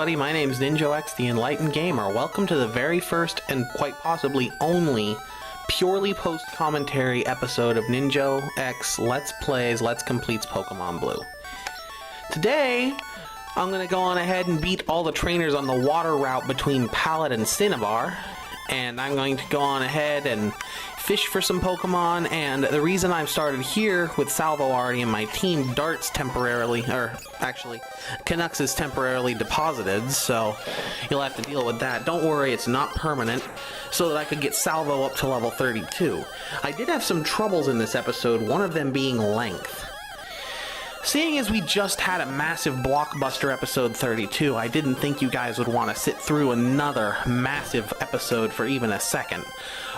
everybody, my name's Ninjo X, the Enlightened Gamer. Welcome to the very first and quite possibly only purely post-commentary episode of Ninjo X Let's Plays Let's Completes Pokemon Blue. Today, I'm going to go on ahead and beat all the trainers on the water route between Pallet and Cinnabar, and I'm going to go on ahead and fish for some Pokemon, and the reason I've started here with Salvo already in my team, Dart's temporarily, or actually, Canucks is temporarily deposited, so you'll have to deal with that. Don't worry, it's not permanent, so that I could get Salvo up to level 32. I did have some troubles in this episode, one of them being length. Seeing as we just had a massive blockbuster episode 32, I didn't think you guys would want to sit through another massive episode for even a second.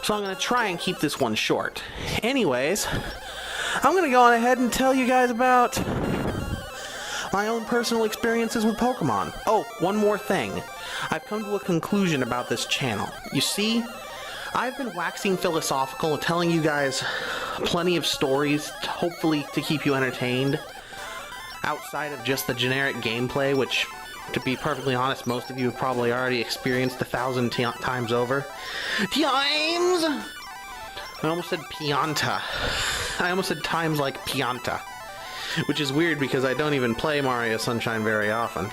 So I'm going to try and keep this one short. Anyways, I'm going to go on ahead and tell you guys about my own personal experiences with Pokemon. Oh, one more thing. I've come to a conclusion about this channel. You see, I've been waxing philosophical, telling you guys plenty of stories, hopefully to keep you entertained, outside of just the generic gameplay, which, to be perfectly honest, most of you have probably already experienced 1,000 times over. Times! I almost said Pianta. I almost said times like Pianta. Which is weird because I don't even play Mario Sunshine very often.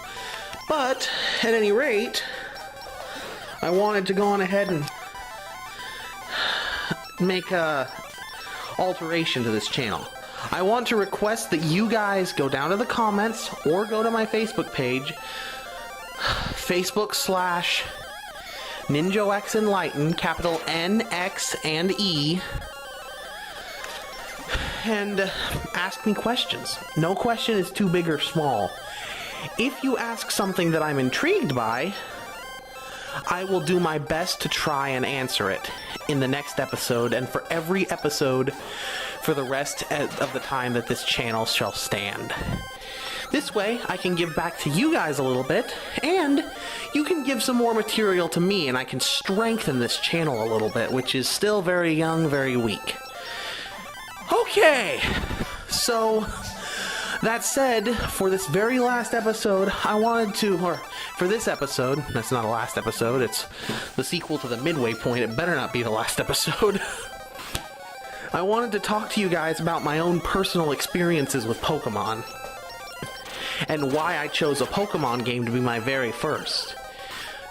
But, at any rate, I wanted to go on ahead and make a alteration to this channel. I want to request that you guys go down to the comments or go to my Facebook page, Facebook/Ninjo Enlightened, capital N, X, and E, and ask me questions. No question is too big or small. If you ask something that I'm intrigued by, I will do my best to try and answer it in the next episode, and for every episode for the rest of the time that this channel shall stand. This way, I can give back to you guys a little bit, and you can give some more material to me, and I can strengthen this channel a little bit, which is still very young, very weak. Okay, so that said, for this very last episode, I wanted to, or for this episode, that's not a last episode, it's the sequel to the midway point, it better not be the last episode. I wanted to talk to you guys about my own personal experiences with Pokemon, and why I chose a Pokemon game to be my very first.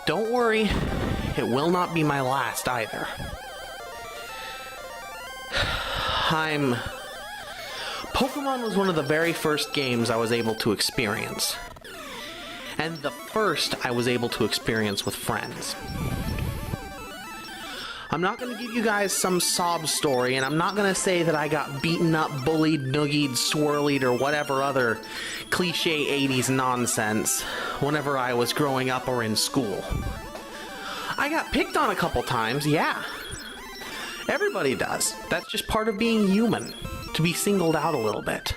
Don't worry, it will not be my last either. Pokemon was one of the very first games I was able to experience, and the first I was able to experience with friends. I'm not going to give you guys some sob story, and I'm not going to say that I got beaten up, bullied, noogied, swirlied, or whatever other cliche 80s nonsense whenever I was growing up or in school. I got picked on a couple times, yeah. Everybody does. That's just part of being human, to be singled out a little bit.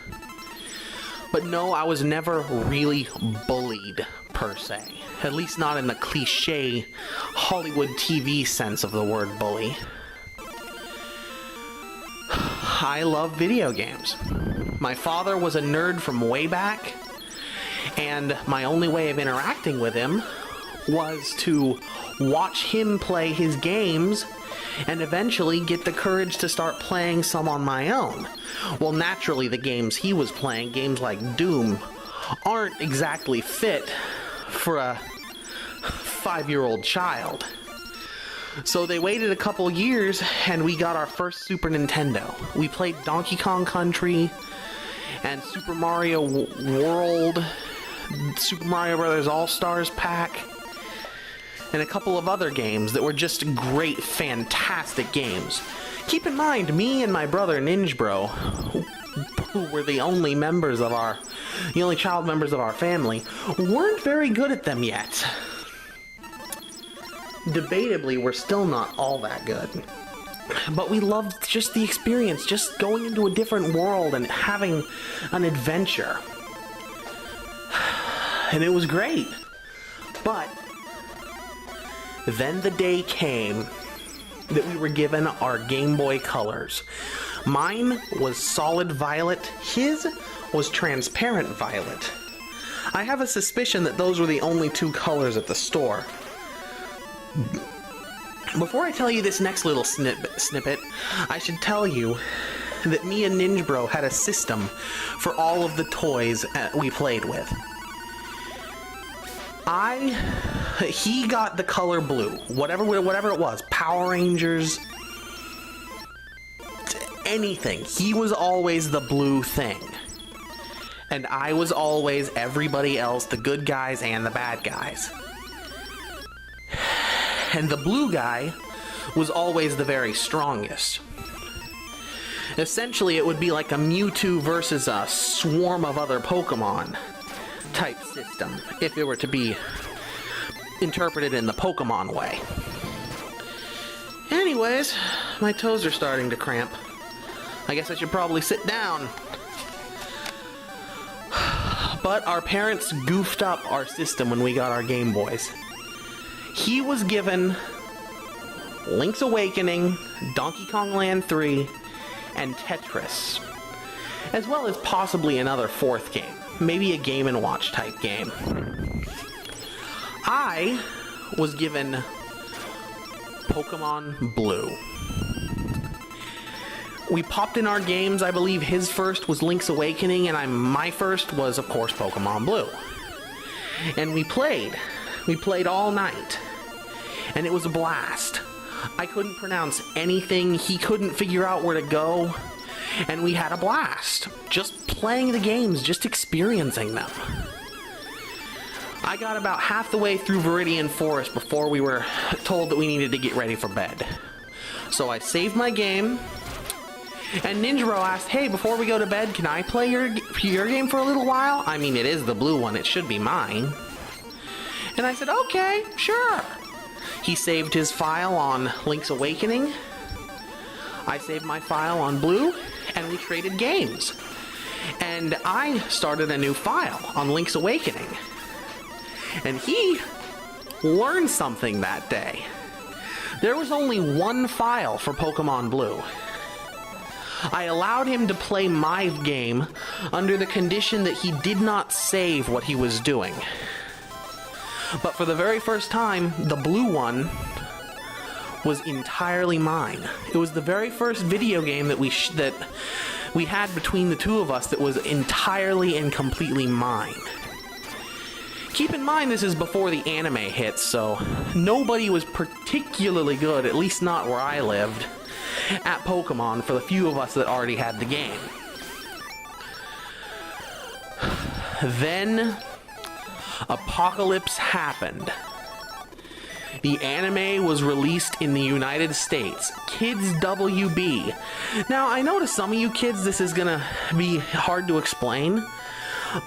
But no, I was never really bullied, per se. At least not in the cliche Hollywood TV sense of the word bully. I love video games. My father was a nerd from way back, and my only way of interacting with him was to watch him play his games and eventually get the courage to start playing some on my own. Well, naturally, the games he was playing, games like Doom, aren't exactly fit for a 5-year-old child. So they waited a couple years, and we got our first Super Nintendo. We played Donkey Kong Country, and Super Mario World, Super Mario Bros. All-Stars Pack, and a couple of other games that were just great, fantastic games. Keep in mind, me and my brother Ninjo, who were the only child members of our family, weren't very good at them yet. Debatably, we're still not all that good. But we loved just the experience, just going into a different world and having an adventure. And it was great. But then the day came that we were given our Game Boy Colors. Mine was solid violet, his was transparent violet. I have a suspicion that those were the only 2 colors at the store. Before I tell you this next little snippet, I should tell you that me and Ninjo had a system for all of the toys we played with. He got the color blue, whatever it was, Power Rangers, anything. He was always the blue thing. And I was always everybody else, the good guys and the bad guys. And the blue guy was always the very strongest. Essentially, it would be like a Mewtwo versus a swarm of other Pokemon type system, if it were to be interpreted in the Pokemon way. Anyways, my toes are starting to cramp. I guess I should probably sit down. But our parents goofed up our system when we got our Game Boys. He was given Link's Awakening, Donkey Kong Land 3, and Tetris, as well as possibly another 4th game, maybe a Game & Watch type game. I was given Pokemon Blue. We popped in our games. I believe his first was Link's Awakening, and my first was, of course, Pokemon Blue. And we played. We played all night. And it was a blast. I couldn't pronounce anything. He couldn't figure out where to go. And we had a blast. Just playing the games, just experiencing them. I got about half the way through Viridian Forest before we were told that we needed to get ready for bed. So I saved my game. And Ninjo asked, hey, before we go to bed, can I play your game for a little while? I mean, it is the blue one. It should be mine. And I said, okay, sure. He saved his file on Link's Awakening. I saved my file on Blue, and we traded games. And I started a new file on Link's Awakening. And he learned something that day. There was only one file for Pokemon Blue. I allowed him to play my game under the condition that he did not save what he was doing. But for the very first time, the blue one was entirely mine. It was the very first video game that we had between the two of us that was entirely and completely mine. Keep in mind this is before the anime hit, so nobody was particularly good, at least not where I lived, at Pokemon for the few of us that already had the game. Then Apocalypse happened. The anime was released in the United States. Kids WB. Now, I know to some of you kids this is gonna be hard to explain,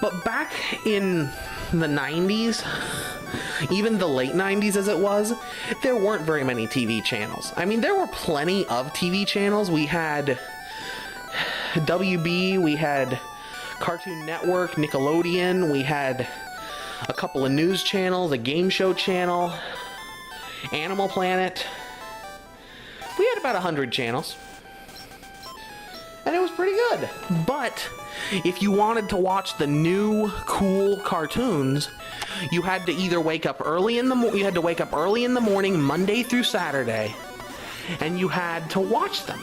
but back in the 90s, even the late 90s as it was, there weren't very many TV channels. I mean, there were plenty of TV channels. We had WB, we had Cartoon Network, Nickelodeon, we had a couple of news channels, a game show channel, Animal Planet. We had about 100 channels. And it was pretty good. But if you wanted to watch the new cool cartoons, you had to either wake up early in the morning, Monday through Saturday, and you had to watch them.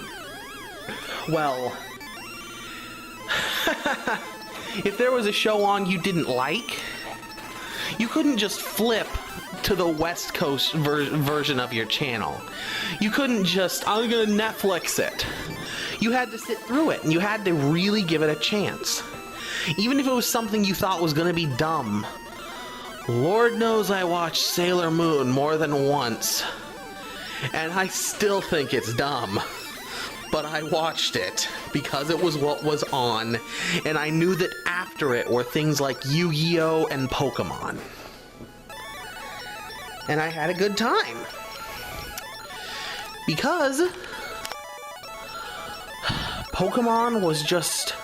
Well, if there was a show on you didn't like, you couldn't just flip to the West Coast version of your channel. You couldn't just, I'm gonna Netflix it. You had to sit through it, and you had to really give it a chance. Even if it was something you thought was gonna be dumb. Lord knows I watched Sailor Moon more than once, and I still think it's dumb. But I watched it because it was what was on, and I knew that after it were things like Yu-Gi-Oh! And Pokemon. And I had a good time. Because Pokemon was just,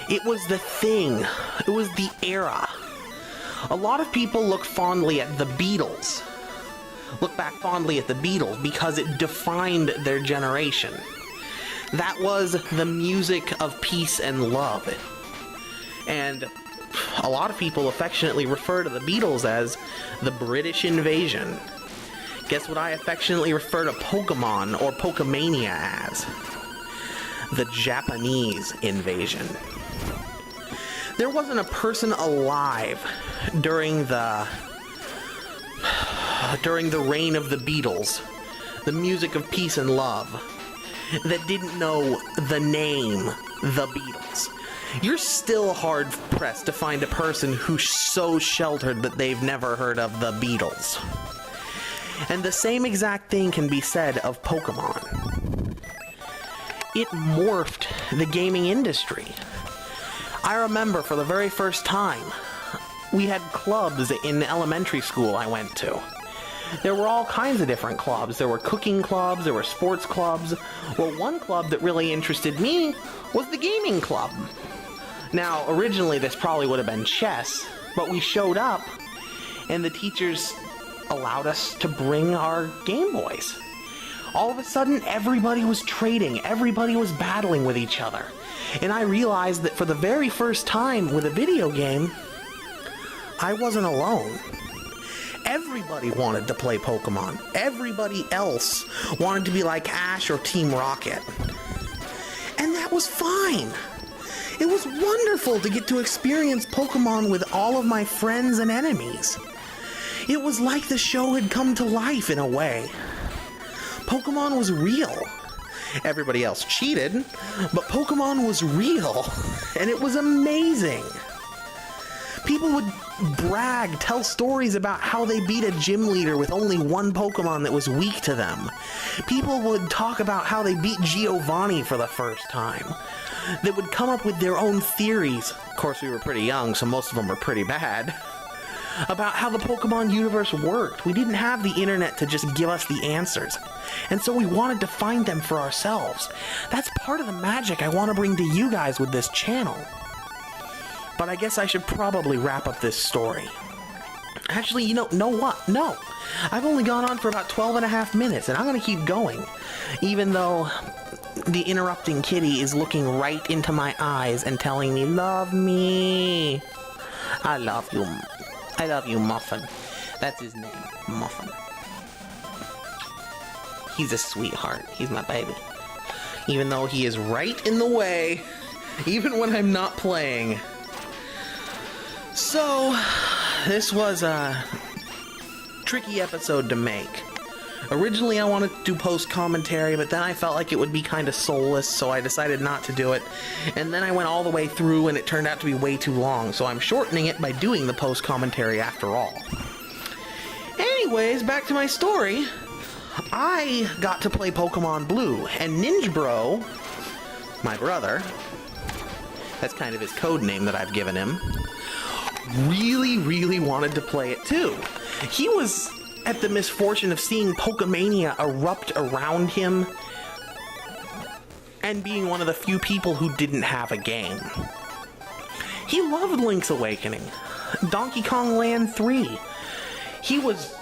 it was the thing. It was the era. A lot of people look fondly at the Beatles. Look back fondly at the Beatles because it defined their generation. That was the music of peace and love. And a lot of people affectionately refer to the Beatles as the British invasion. Guess what I affectionately refer to Pokemon or Pokemania as? The Japanese invasion. There wasn't a person alive during the reign of the Beatles, the music of peace and love, that didn't know the name The Beatles. You're still hard-pressed to find a person who's so sheltered that they've never heard of the Beatles. And the same exact thing can be said of Pokemon. It morphed the gaming industry. I remember for the very first time, we had clubs in elementary school I went to. There were all kinds of different clubs. There were cooking clubs, there were sports clubs. Well, one club that really interested me was the gaming club. Now, originally this probably would have been chess, but we showed up, and the teachers allowed us to bring our Game Boys. All of a sudden, everybody was trading, everybody was battling with each other. And I realized that for the very first time with a video game, I wasn't alone. Everybody wanted to play Pokemon. Everybody else wanted to be like Ash or Team Rocket. And that was fine. It was wonderful to get to experience Pokemon with all of my friends and enemies. It was like the show had come to life in a way. Pokemon was real. Everybody else cheated, but Pokemon was real, and it was amazing. People would brag, tell stories about how they beat a gym leader with only one Pokemon that was weak to them. People would talk about how they beat Giovanni for the first time. They would come up with their own theories. Of course, we were pretty young, so most of them were pretty bad. About how the Pokemon universe worked. We didn't have the internet to just give us the answers. And so we wanted to find them for ourselves. That's part of the magic I want to bring to you guys with this channel. But I guess I should probably wrap up this story. Actually, you know what? No. I've only gone on for about 12 and a half minutes, and I'm going to keep going. Even though the interrupting kitty is looking right into my eyes and telling me, "Love me. I love you. I love you, Muffin." That's his name, Muffin. He's a sweetheart. He's my baby. Even though he is right in the way, even when I'm not playing. So, this was a tricky episode to make. Originally I wanted to do post-commentary, but then I felt like it would be kind of soulless, so I decided not to do it. And then I went all the way through, and it turned out to be way too long, so I'm shortening it by doing the post-commentary after all. Anyways, back to my story. I got to play Pokemon Blue, and Ninjbro, my brother, that's kind of his code name that I've given him, really wanted to play it too. He was at the misfortune of seeing Pokemania erupt around him and being one of the few people who didn't have a game. He loved Link's Awakening, Donkey Kong Land 3. He was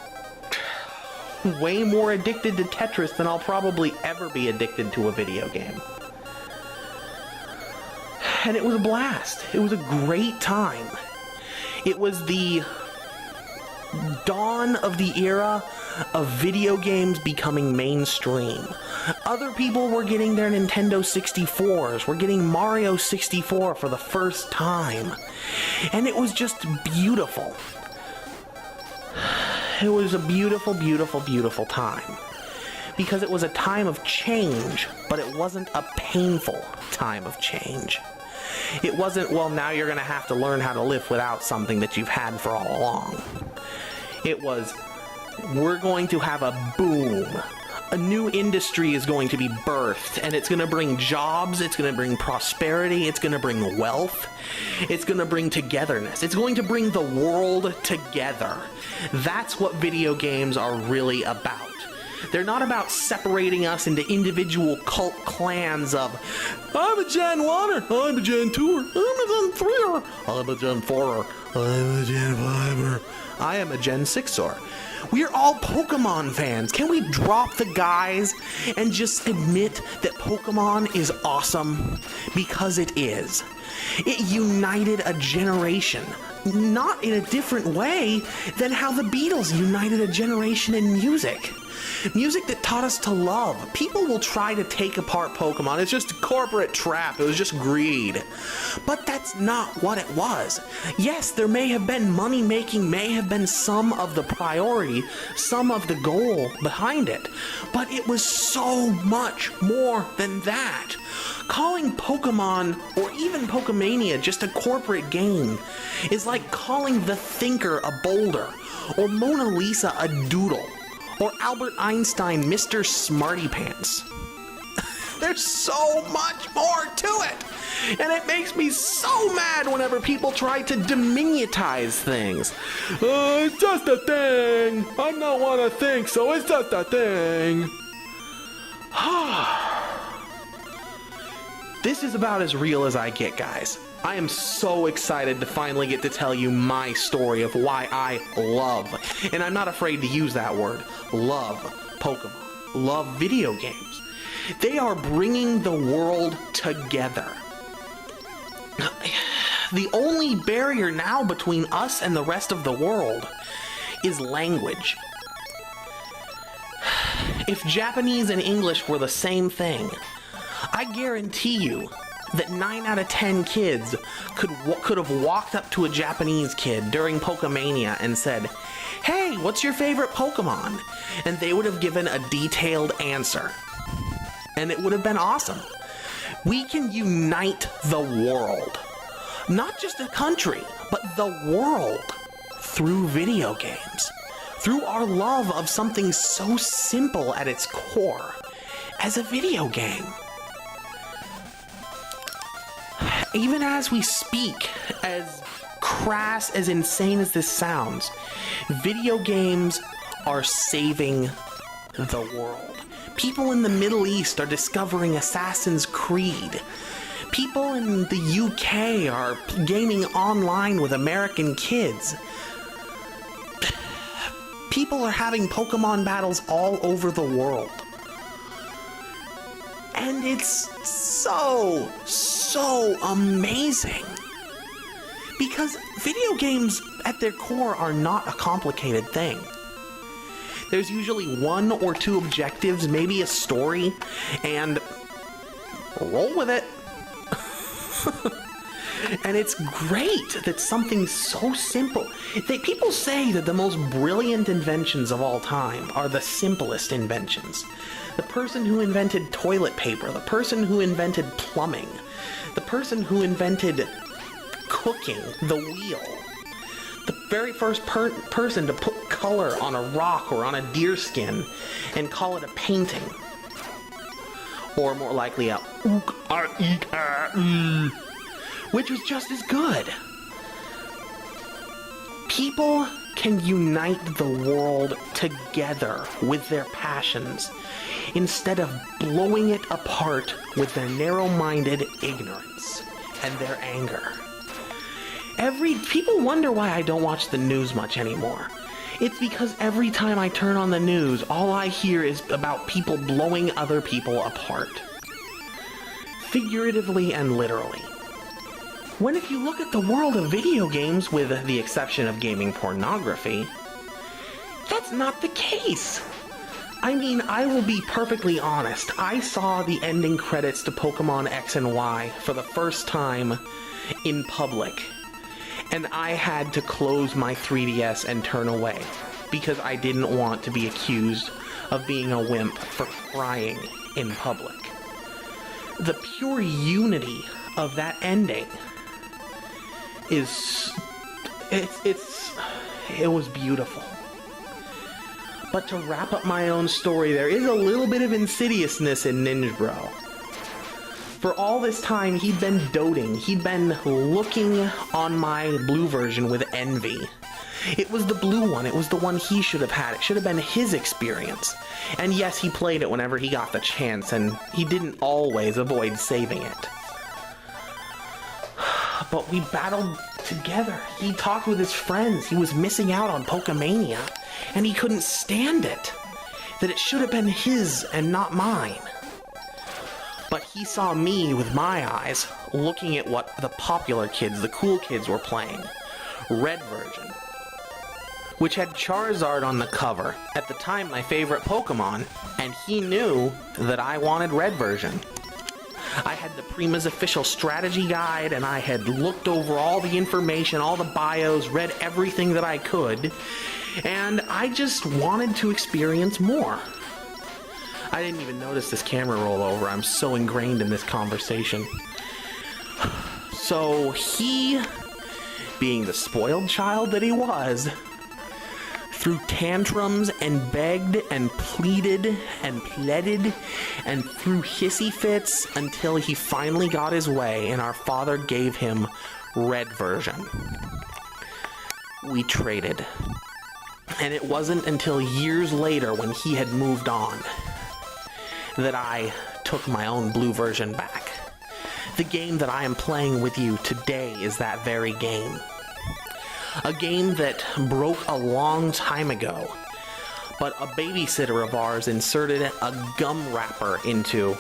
way more addicted to Tetris than I'll probably ever be addicted to a video game. And it was a blast. It was a great time. It was the dawn of the era of video games becoming mainstream. Other people were getting their Nintendo 64s, were getting Mario 64 for the first time. And it was just beautiful. It was a beautiful time. Because it was a time of change, but it wasn't a painful time of change. It wasn't, well, now you're going to have to learn how to live without something that you've had for all along. It was, we're going to have a boom. A new industry is going to be birthed, and it's going to bring jobs, it's going to bring prosperity, it's going to bring wealth, it's going to bring togetherness, it's going to bring the world together. That's what video games are really about. They're not about separating us into individual cult clans of, I'm a Gen 1er, I'm a Gen 2er, I'm a Gen 3er, I'm a Gen 4er, I'm a Gen 5er, I am a Gen 6er. We're all Pokemon fans. Can we drop the guys and just admit that Pokemon is awesome? Because it is. It united a generation, not in a different way than how the Beatles united a generation in music. Music that taught us to love. People will try to take apart Pokemon. It's just a corporate trap. It was just greed. But that's not what it was. Yes, there may have been money making, may have been some of the priority, some of the goal behind it. But it was so much more than that. Calling Pokemon, or even Pokemania, just a corporate game is like calling The Thinker a boulder, or Mona Lisa a doodle, or Albert Einstein Mr. Smarty Pants. There's so much more to it, and it makes me so mad whenever people try to diminutize things. It's just a thing. I'm not what I think, so it's just a thing. This is about as real as I get, guys. I am so excited to finally get to tell you my story of why I love, and I'm not afraid to use that word, love Pokemon, love video games. They are bringing the world together. The only barrier now between us and the rest of the world is language. If Japanese and English were the same thing, I guarantee you that 9 out of 10 kids could have walked up to a Japanese kid during Pokemania and said, "Hey, what's your favorite Pokemon?" And they would have given a detailed answer. And it would have been awesome. We can unite the world. Not just a country, but the world through video games. Through our love of something so simple at its core as a video game. Even as we speak, as crass, as insane as this sounds, video games are saving the world. People in the Middle East are discovering Assassin's Creed. People in the UK are gaming online with American kids. People are having Pokemon battles all over the world. And it's so amazing. Because video games at their core are not a complicated thing. There's usually 1 or 2 objectives, maybe a story, and roll with it. And it's great that something so simple. People say that the most brilliant inventions of all time are the simplest inventions. The person who invented toilet paper, the person who invented plumbing, the person who invented cooking, the wheel, the very first person to put color on a rock or on a deer skin and call it a painting. Or more likely a which was just as good. People can unite the world together with their passions instead of blowing it apart with their narrow-minded ignorance and their anger. People wonder why I don't watch the news much anymore. It's because every time I turn on the news, all I hear is about people blowing other people apart. Figuratively and literally. When if you look at the world of video games, with the exception of gaming pornography, that's not the case. I mean, I will be perfectly honest. I saw the ending credits to Pokemon X and Y for the first time in public, and I had to close my 3DS and turn away because I didn't want to be accused of being a wimp for crying in public. The pure unity of that ending it was beautiful. But to wrap up my own story, there is a little bit of insidiousness in Ninjo. For all this time, he'd been doting. He'd been looking on my blue version with envy. It was the blue one. It was the one he should have had. It should have been his experience. And yes, he played it whenever he got the chance, and he didn't always avoid saving it. But we battled together. He talked with his friends. He was missing out on Pokemania, and he couldn't stand it. That it should have been his and not mine. But he saw me with my eyes, looking at what the popular kids, the cool kids were playing. Red version. Which had Charizard on the cover. At the time, my favorite Pokemon. And he knew that I wanted red version. I had the Prima's official strategy guide, and I had looked over all the information, all the bios, read everything that I could, and I just wanted to experience more. I didn't even notice this camera roll over. I'm so ingrained in this conversation. So he, being the spoiled child that he was, threw tantrums and begged and pleaded and pleaded and threw hissy fits until he finally got his way and our father gave him red version. We traded. And it wasn't until years later, when he had moved on, that I took my own blue version back. The game that I am playing with you today is that very game. A game that broke a long time ago, but a babysitter of ours inserted a gum wrapper into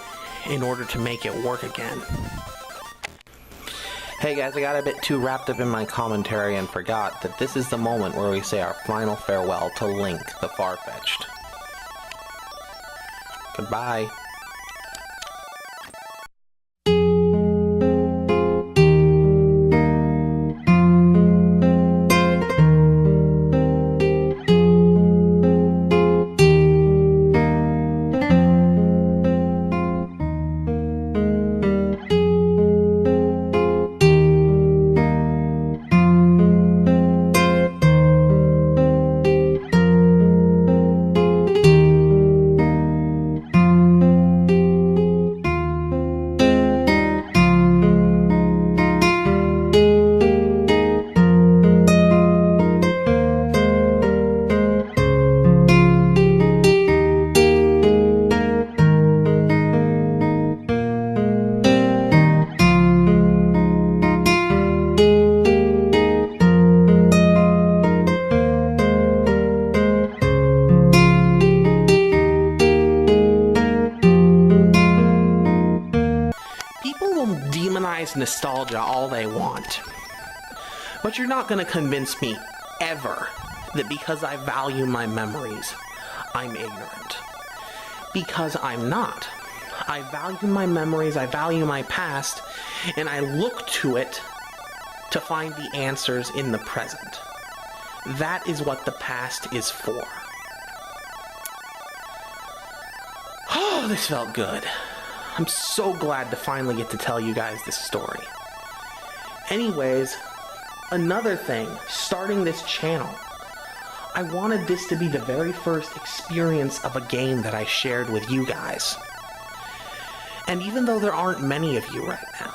in order to make it work again. Hey guys, I got a bit too wrapped up in my commentary and forgot that this is the moment where we say our final farewell to Link the Farfetch'd. Goodbye. Nostalgia all they want, but you're not going to convince me ever that because I value my memories, I'm ignorant. Because I'm not. I value my memories, I value my past, and I look to it to find the answers in the present. That is what the past is for. Oh, this felt good. I'm so glad to finally get to tell you guys this story. Anyways, another thing, starting this channel, I wanted this to be the very first experience of a game that I shared with you guys. And even though there aren't many of you right now,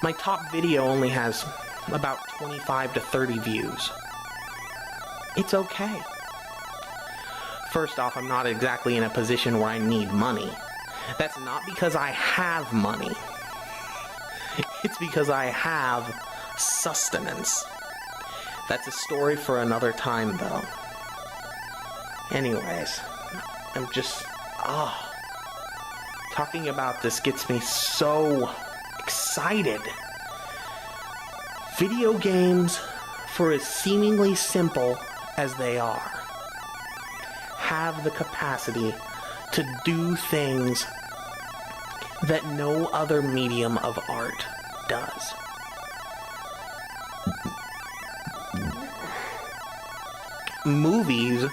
my top video only has about 25 to 30 views. It's okay. First off, I'm not exactly in a position where I need money. That's not because I have money. It's because I have sustenance. That's a story for another time, though. Anyways, I'm just... talking about this gets me so excited. Video games, for as seemingly simple as they are, have the capacity to do things that no other medium of art does. Movies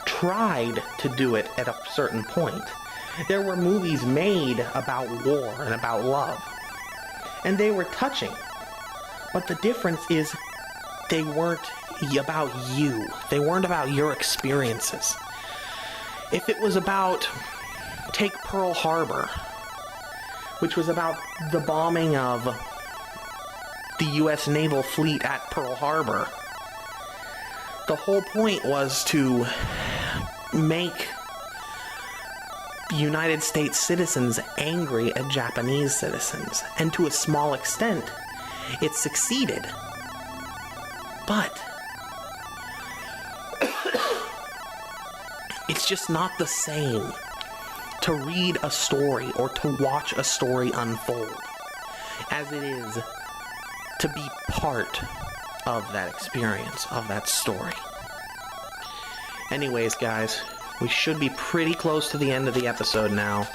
tried to do it at a certain point. There were movies made about war and about love, and they were touching. But the difference is they weren't about you. They weren't about your experiences. If it was about, take Pearl Harbor, which was about the bombing of the U.S. naval fleet at Pearl Harbor, the whole point was to make United States citizens angry at Japanese citizens, and to a small extent, It succeeded. But it's just not the same to read a story or to watch a story unfold as it is to be part of that experience, of that story. Anyways, guys, we should be pretty close to the end of the episode now.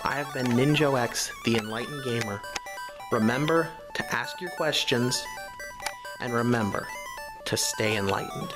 I have been Ninjo X, the Enlightened Gamer. Remember to ask your questions, and remember to stay enlightened.